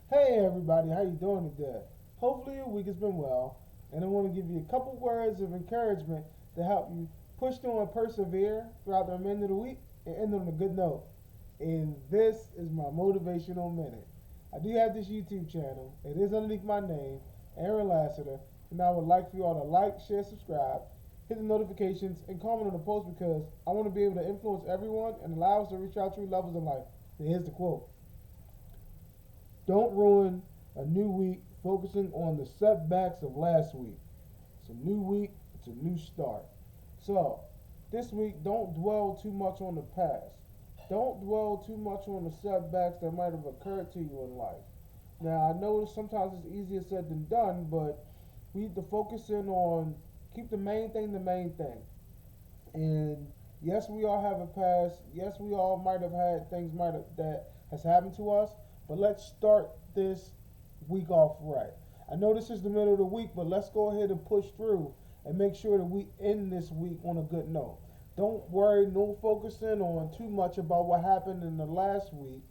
Hey everybody, how you doing today? Hopefully your week has been well, and I want to give you a couple words of encouragement to help you push through and persevere throughout the remainder of the week and end on a good note. And this is my Motivational Minute. I do have this YouTube channel. It is underneath my name, Aaron Lassiter, and I would like for you all to like, share, subscribe, hit the notifications, and comment on the post because I want to be able to influence everyone and allow us to reach our true levels in life. And here's the quote. Don't ruin a new week focusing on the setbacks of last week. It's a new week, it's a new start. So, this week, don't dwell too much on the past. Don't dwell too much on the setbacks that might have occurred to you in life. Now, I know sometimes it's easier said than done, but we need to focus in on keep the main thing the main thing. And yes, we all have a past. Yes, we all might have had things might have, that has happened to us. But let's start this week off right. I know this is the middle of the week, but let's go ahead and push through and make sure that we end this week on a good note. Don't worry, no focusing on too much about what happened in the last week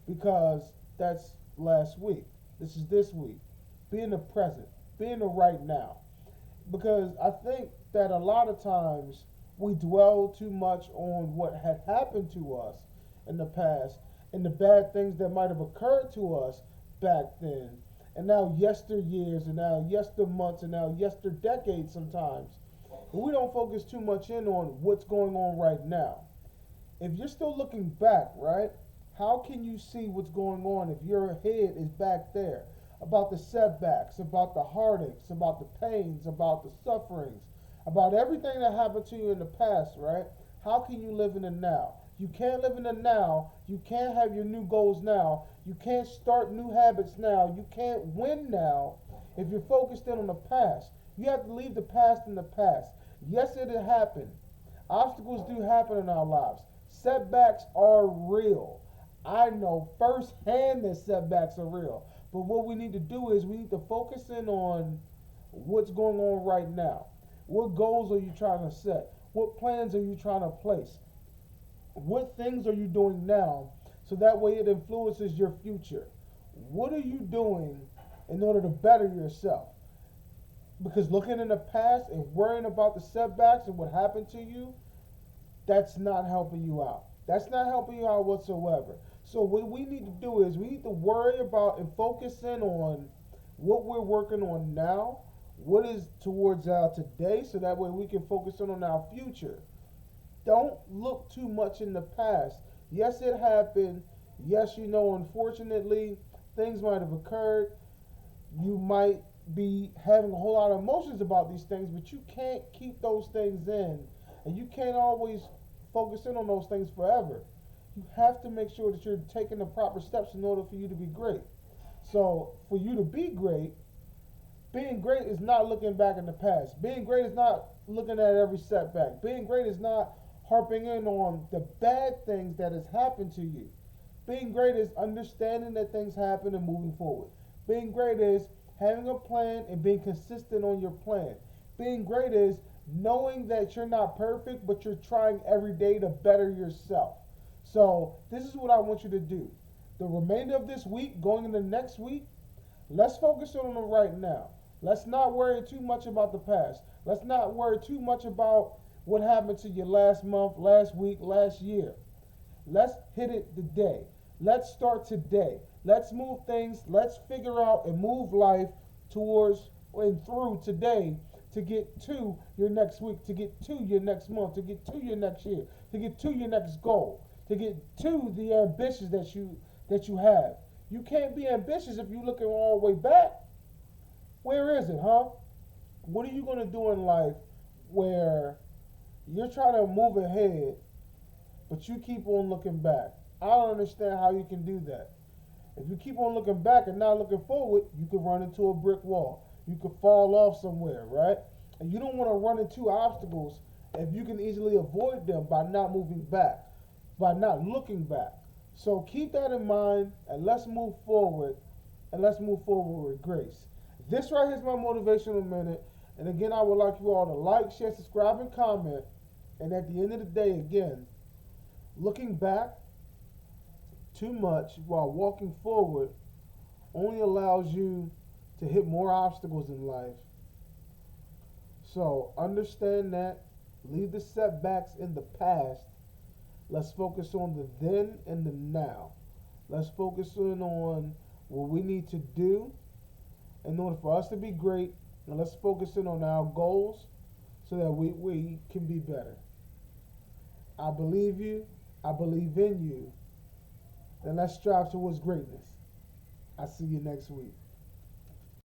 because that's last week. This is this week. Be in the present. Be in the right now. Because I think that a lot of times we dwell too much on what had happened to us in the past and the bad things that might have occurred to us back then, and now yesteryears, and now yester months, and now yester decades sometimes. But we don't focus too much in on what's going on right now. If you're still looking back, right, how can you see what's going on if your head is back there? About the setbacks, about the heartaches, about the pains, about the sufferings, about everything that happened to you in the past, right? How can you live in the now? You can't live in the now. You can't have your new goals now. You can't start new habits now. You can't win now if you're focused in on the past. You have to leave the past in the past. Yes, it happened. Obstacles do happen in our lives. Setbacks are real. I know firsthand that setbacks are real. But what we need to do is we need to focus in on what's going on right now. What goals are you trying to set? What plans are you trying to place? What things are you doing now so that way it influences your future? What are you doing in order to better yourself? Because looking in the past and worrying about the setbacks and what happened to you, that's not helping you out. That's not helping you out whatsoever. So what we need to do is we need to worry about and focus in on what we're working on now, what is towards our today, so that way we can focus in on our future. Don't look too much in the past. Yes, it happened. Yes, unfortunately, things might have occurred. You might be having a whole lot of emotions about these things, but you can't keep those things in. And you can't always focus in on those things forever. You have to make sure that you're taking the proper steps in order for you to be great. So, for you to be great, being great is not looking back in the past. Being great is not looking at every setback. Being great is not harping in on the bad things that has happened to you. Being great is understanding that things happen and moving forward. Being great is having a plan and being consistent on your plan. Being great is knowing that you're not perfect, but you're trying every day to better yourself. So, this is what I want you to do. The remainder of this week, going into next week, let's focus on the right now. Let's not worry too much about the past. Let's not worry too much about what happened to you last month, last week, last year. Let's hit it today. Let's start today. Let's move things. Let's figure out and move life towards and through today to get to your next week, to get to your next month, to get to your next year, to get to your next goal, to get to the ambitions that you have. You can't be ambitious if you're looking all the way back. Where is it, huh? What are you going to do in life where you're trying to move ahead, but you keep on looking back? I don't understand how you can do that. If you keep on looking back and not looking forward, you could run into a brick wall. You could fall off somewhere, right? And you don't want to run into obstacles if you can easily avoid them by not moving back, by not looking back. So keep that in mind and let's move forward and let's move forward with grace. This right here is my motivational minute. And again, I would like you all to like, share, subscribe, and comment. And at the end of the day, again, looking back too much while walking forward only allows you to hit more obstacles in life. So understand that. Leave the setbacks in the past. Let's focus on the then and the now. Let's focus in on what we need to do in order for us to be great. And let's focus in on our goals so that we can be better. I believe you. I believe in you. Then let's strive towards greatness. I'll see you next week.